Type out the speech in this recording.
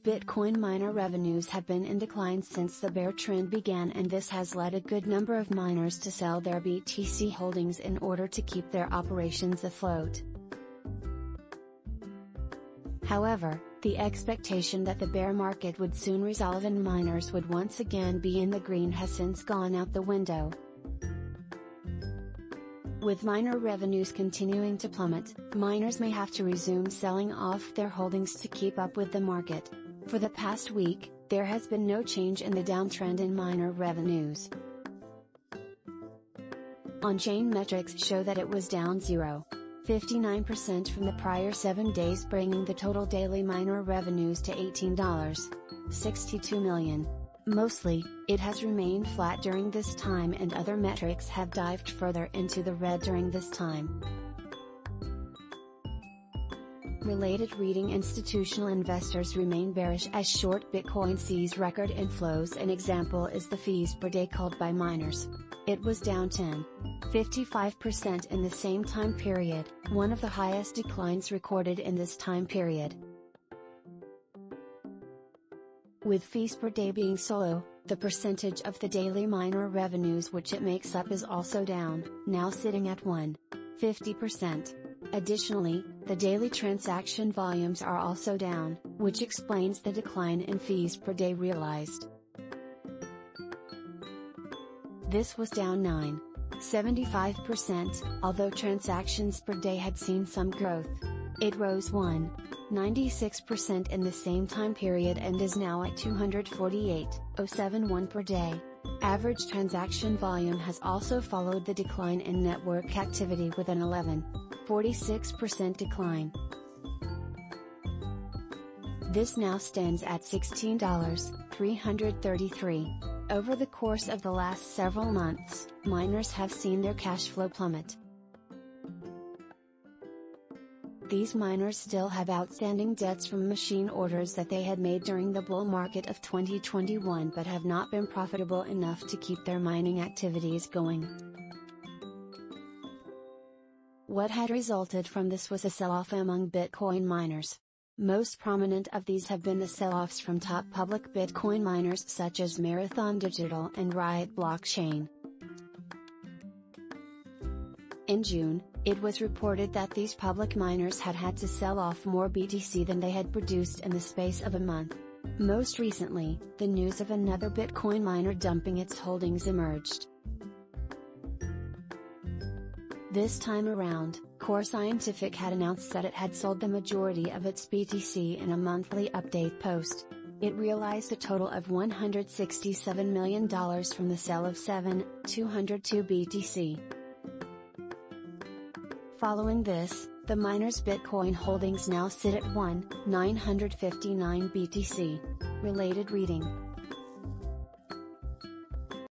Bitcoin miner revenues have been in decline since the bear trend began, and this has led a good number of miners to sell their BTC holdings in order to keep their operations afloat. However, the expectation that the bear market would soon resolve and miners would once again be in the green has since gone out the window. With miner revenues continuing to plummet, miners may have to resume selling off their holdings to keep up with the market. For the past week, there has been no change in the downtrend in miner revenues. On-chain metrics show that it was down 0.59% from the prior 7 days, bringing the total daily miner revenues to $18.62 million. Mostly, it has remained flat during this time, and other metrics have dived further into the red during this time. Related reading: institutional investors remain bearish as short Bitcoin sees record inflows. An example is the fees per day called by miners. It was down 10.55% in the same time period, one of the highest declines recorded in this time period. With fees per day being so low, the percentage of the daily miner revenues which it makes up is also down, now sitting at 1.50%. Additionally, the daily transaction volumes are also down, which explains the decline in fees per day realized. This was down 9.75%, although transactions per day had seen some growth. It rose 1.96% in the same time period and is now at 248.071 per day. Average transaction volume has also followed the decline in network activity with an 11.46% decline. This now stands at $16.333. Over the course of the last several months, miners have seen their cash flow plummet. These miners still have outstanding debts from machine orders that they had made during the bull market of 2021 but have not been profitable enough to keep their mining activities going. What had resulted from this was a sell-off among Bitcoin miners. Most prominent of these have been the sell-offs from top public Bitcoin miners such as Marathon Digital and Riot Blockchain. In June, it was reported that these public miners had had to sell off more BTC than they had produced in the space of a month. Most recently, the news of another Bitcoin miner dumping its holdings emerged. This time around, Core Scientific had announced that it had sold the majority of its BTC in a monthly update post. It realized a total of $167 million from the sale of 7,202 BTC. Following this, the miner's Bitcoin holdings now sit at 1,959 BTC. Related reading.